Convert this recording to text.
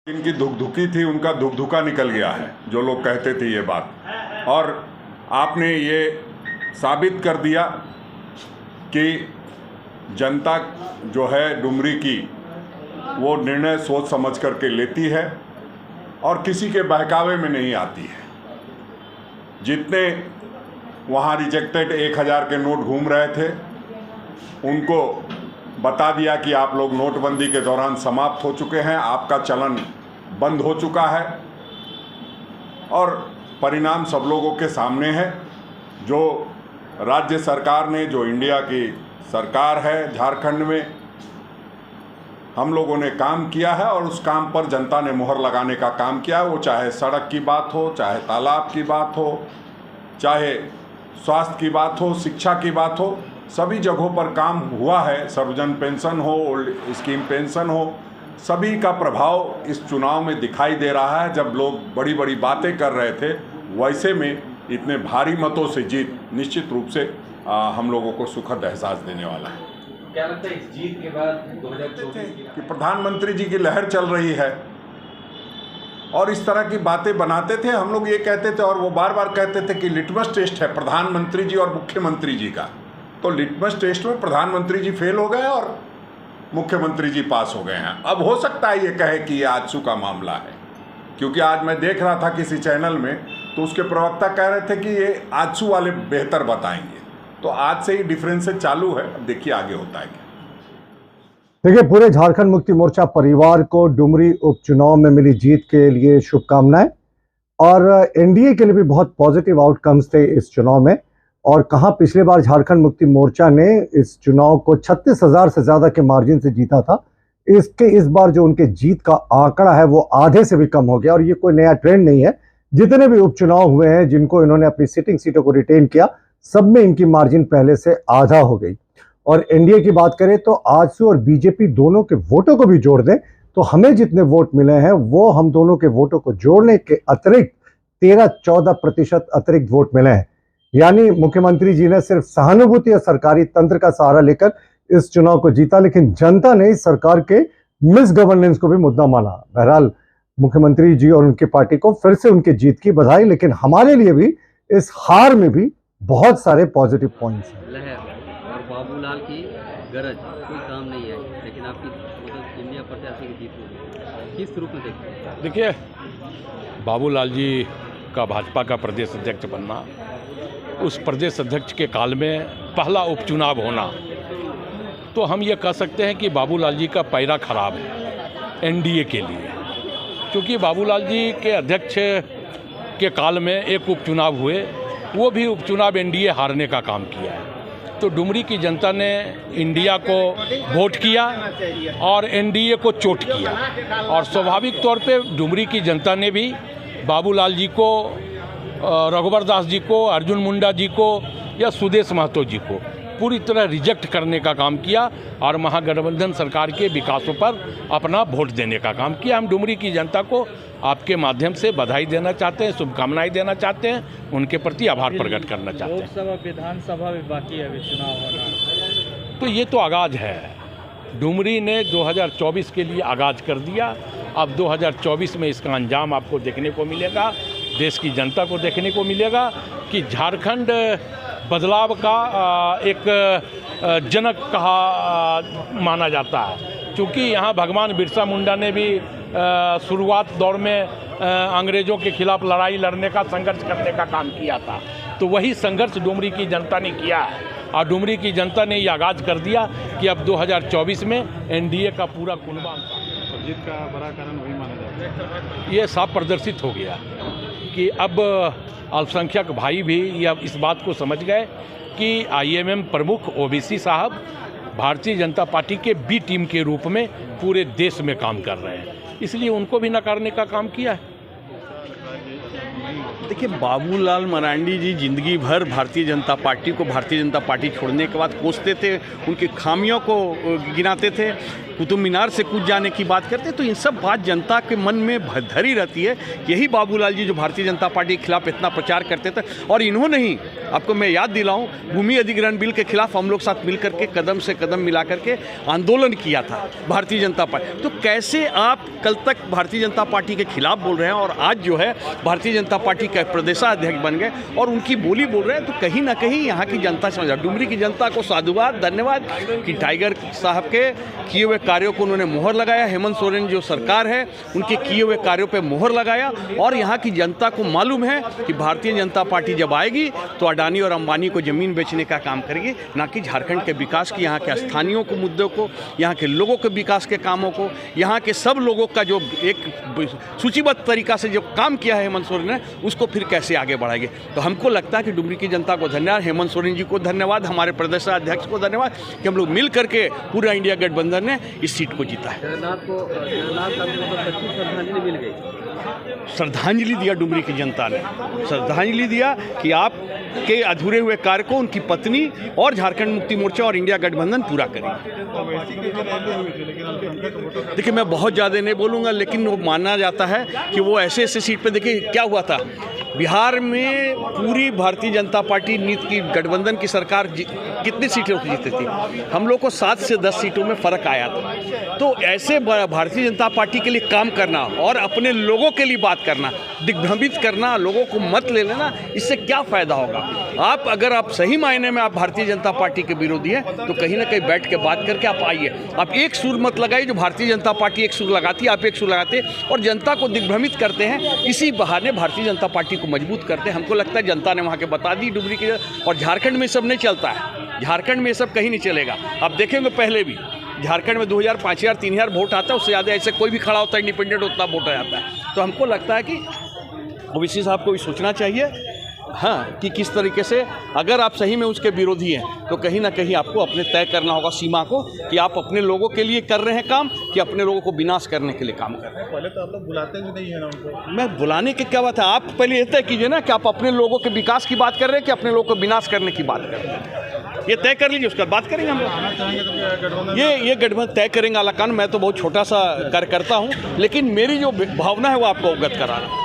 जिनकी धुकधुकी थी उनका धुकधुका निकल गया है, जो लोग कहते थे ये बात। और आपने ये साबित कर दिया कि जनता जो है डुमरी की वो निर्णय सोच समझ करके लेती है और किसी के बहकावे में नहीं आती है। जितने वहाँ रिजेक्टेड 1000 के नोट घूम रहे थे उनको बता दिया कि आप लोग नोटबंदी के दौरान समाप्त हो चुके हैं, आपका चलन बंद हो चुका है और परिणाम सब लोगों के सामने है। जो राज्य सरकार ने, जो इंडिया की सरकार है झारखंड में, हम लोगों ने काम किया है और उस काम पर जनता ने मुहर लगाने का काम किया है। वो चाहे सड़क की बात हो, चाहे तालाब की बात हो, चाहे स्वास्थ्य की बात हो, शिक्षा की बात हो, सभी जगहों पर काम हुआ है। सर्वजन पेंशन हो, ओल्ड स्कीम पेंशन हो, सभी का प्रभाव इस चुनाव में दिखाई दे रहा है। जब लोग बड़ी बड़ी बातें कर रहे थे, वैसे में इतने भारी मतों से जीत निश्चित रूप से हम लोगों को सुखद एहसास देने वाला है। क्या लगता है इस जीत के बाद 2024 कि प्रधानमंत्री जी की लहर चल रही है और इस तरह की बातें बनाते थे। हम लोग ये कहते थे और वो बार बार कहते थे कि लिटमस टेस्ट है प्रधानमंत्री जी और मुख्यमंत्री जी का। तो लिटमस टेस्ट में प्रधानमंत्री जी फेल हो गए और मुख्यमंत्री जी पास हो गए हैं। अब हो सकता है ये कहे कि ये आजसू का मामला है, क्योंकि आज मैं देख रहा था किसी चैनल में, तो उसके प्रवक्ता कह रहे थे कि ये आजसू वाले बेहतर बताएंगे। तो आज से ही डिफरेंसेस चालू है, अब देखिए आगे होता है क्या। देखिए, पूरे झारखंड मुक्ति मोर्चा परिवार को डुमरी उपचुनाव में मिली जीत के लिए शुभकामनाएं और एनडीए के लिए भी बहुत पॉजिटिव आउटकम्स थे इस चुनाव में। और कहाँ पिछले बार झारखंड मुक्ति मोर्चा ने इस चुनाव को 36,000 से ज्यादा के मार्जिन से जीता था, इस बार जो उनके जीत का आंकड़ा है वो आधे से भी कम हो गया। और ये कोई नया ट्रेंड नहीं है, जितने भी उपचुनाव हुए हैं जिनको इन्होंने अपनी सिटिंग सीटों को रिटेन किया, सब में इनकी मार्जिन पहले से आधा हो गई। और एनडीए की बात करें तो आजसू और बीजेपी दोनों के वोटों को भी जोड़ दें तो हमें जितने वोट मिले हैं वो हम दोनों के वोटों को जोड़ने के अतिरिक्त 13-14% अतिरिक्त वोट मिले हैं। यानी मुख्यमंत्री जी ने सिर्फ सहानुभूति और सरकारी तंत्र का सहारा लेकर इस चुनाव को जीता, लेकिन जनता ने इस सरकार के मिस गवर्नेंस को भी मुद्दा माना। बहरहाल मुख्यमंत्री जी और उनकी पार्टी को फिर से उनकी जीत की बधाई, लेकिन हमारे लिए भी इस हार में भी बहुत सारे पॉजिटिव पॉइंट्स हैं। लहर और बाबूलाल की गरज कोई काम नहीं है, लेकिन आपकी मतलब इंडिया प्रत्याशी की जीत होगी, किस रूप में देखते हैं? देखिए, बाबूलाल जी का भाजपा का प्रदेश अध्यक्ष बनना, उस प्रदेश अध्यक्ष के काल में पहला उपचुनाव होना, तो हम ये कह सकते हैं कि बाबूलाल जी का पैरा खराब है एनडीए के लिए, क्योंकि बाबूलाल जी के अध्यक्ष के काल में एक उपचुनाव हुए, वो भी उपचुनाव एनडीए हारने का काम किया है। तो डुमरी की जनता ने इंडिया को वोट किया और एनडीए को चोट किया, और स्वाभाविक तौर पे डुमरी की जनता ने भी बाबूलाल जी को, रघुवर दास जी को, अर्जुन मुंडा जी को या सुदेश महतो जी को पूरी तरह रिजेक्ट करने का काम किया और महागठबंधन सरकार के विकासों पर अपना वोट देने का काम किया। हम डुमरी की जनता को आपके माध्यम से बधाई देना चाहते हैं, शुभकामनाएं देना चाहते हैं, उनके प्रति आभार प्रकट करना चाहते हैं। लोकसभा विधानसभा भी बाकी है अभी चुनाव होना, तो ये तो आगाज है। डुमरी ने 2024 के लिए आगाज कर दिया। अब 2024 में इसका अंजाम आपको देखने को मिलेगा, देश की जनता को देखने को मिलेगा कि झारखंड बदलाव का एक जनक कहा माना जाता है, क्योंकि यहाँ भगवान बिरसा मुंडा ने भी शुरुआत दौर में अंग्रेज़ों के खिलाफ लड़ाई लड़ने का, संघर्ष करने का काम किया था। तो वही संघर्ष डुमरी की जनता ने किया है और डुमरी की जनता ने ये आगाज कर दिया कि अब 2024 में एनडीए का पूरा कुनबा जीत का बड़ा कारण वही माना जाता है। ये साफ प्रदर्शित हो गया कि अब अल्पसंख्यक भाई भी ये इस बात को समझ गए कि आईएमएम प्रमुख ओबीसी साहब भारतीय जनता पार्टी के बी टीम के रूप में पूरे देश में काम कर रहे हैं, इसलिए उनको भी नकारने का काम किया है। देखिए, बाबूलाल मरांडी जी जिंदगी भर भारतीय जनता पार्टी को, भारतीय जनता पार्टी छोड़ने के बाद कोसते थे, उनकी खामियों को गिनाते थे, कुतुब मीनार से कूद जाने की बात करते हैं, तो इन सब बात जनता के मन में धरी रहती है। यही बाबूलाल जी जो भारतीय जनता पार्टी के खिलाफ इतना प्रचार करते थे, और इन्होंने ही, आपको मैं याद दिलाऊं, भूमि अधिग्रहण बिल के खिलाफ हम लोग साथ मिल करके कदम से कदम मिला करके आंदोलन किया था भारतीय जनता पार्टी। तो कैसे आप कल तक भारतीय जनता पार्टी के खिलाफ बोल रहे हैं और आज जो है भारतीय जनता पार्टी के प्रदेशाध्यक्ष बन गए और उनकी बोली बोल रहे हैं, तो कहीं ना कहीं यहाँ की जनता समझ, डुमरी की जनता को साधुवाद, धन्यवाद कि टाइगर साहब के किए हुए कार्यों को उन्होंने मोहर लगाया। हेमंत सोरेन जो सरकार है उनके किए हुए कार्यों पे मोहर लगाया, और यहाँ की जनता को मालूम है कि भारतीय जनता पार्टी जब आएगी तो अडानी और अंबानी को ज़मीन बेचने का काम करेगी, ना कि झारखंड के विकास की, यहाँ के स्थानीयों को मुद्दों को, यहाँ के लोगों के विकास के कामों को, यहाँ के सब लोगों का जो एक सूचीबद्ध तरीका से जो काम किया है हेमंत सोरेन ने, उसको फिर कैसे आगे बढ़ाएंगे। तो हमको लगता है कि डुमरी की जनता को धन्यवाद, हेमंत सोरेन जी को धन्यवाद, हमारे प्रदेशाध्यक्ष को धन्यवाद कि हम लोग मिल करके पूरा इंडिया गठबंधन ने इस सीट को जीता है। जगन्नाथ साहब को सच्ची श्रद्धांजलि मिल गई। श्रद्धांजलि दिया डुमरी की जनता ने, श्रद्धांजलि दिया कि आप के अधूरे हुए कार्य को उनकी पत्नी और झारखंड मुक्ति मोर्चा और इंडिया गठबंधन पूरा करेंगे। देखिए, मैं बहुत ज़्यादा नहीं बोलूँगा, लेकिन वो माना जाता है कि वो ऐसे सीट पे, देखिए क्या हुआ था बिहार में, पूरी भारतीय जनता पार्टी नीति की गठबंधन की सरकार कितनी सीटों की जीती थी, हम लोग को 7 से 10 सीटों में फ़र्क आया था। तो ऐसे भारतीय जनता पार्टी के लिए काम करना और अपने लोगों के लिए बात करना, दिग्भ्रमित करना, लोगों को मत ले लेना, इससे क्या फ़ायदा होगा। आप अगर आप सही मायने में आप भारतीय जनता पार्टी के विरोधी हैं, तो कहीं ना कहीं बैठ के बात करके आप आइए। आप एक सुर मत लगाइए, जो भारतीय जनता पार्टी एक सुर लगाती है, आप एक सुर लगाते और जनता को दिग्भ्रमित करते हैं। इसी बहाने भारतीय जनता पार्टी को मजबूत करते हैं। हमको लगता है जनता ने वहाँ के बता दी डुमरी की, और झारखंड में सब नहीं चलता है, झारखंड में सब कहीं नहीं चलेगा। आप देखेंगे पहले भी झारखंड में 2000, 5000, 3000 वोट आता है, उससे ज़्यादा ऐसे कोई भी खड़ा होता है इंडिपेंडेंट, उतना वोट आ जाता है। तो हमको लगता है कि ओवैसी साहब को भी सोचना चाहिए, हाँ, कि किस तरीके से अगर आप सही में उसके विरोधी हैं, तो कहीं ना कहीं आपको अपने तय करना होगा सीमा को, कि आप अपने लोगों के लिए कर रहे हैं काम, कि अपने लोगों को विनाश करने के लिए काम कर रहे हैं। पहले तो आप लोग बुलाते भी नहीं है ना उनको। मैं बुलाने की क्या बात है, आप पहले ये तय कीजिए ना कि आप अपने लोगों के विकास की बात कर रहे हैं कि अपने लोगों को विनाश करने की बात कर रहे हैं। ये तय कर लीजिए, उसका बात करेंगे हम लोग। ये गठबंधन तय करेंगे अलाकान। मैं तो बहुत छोटा सा कार्यकर्ता हूँ, लेकिन मेरी जो भावना है वो आपको अवगत करा रहा हूँ।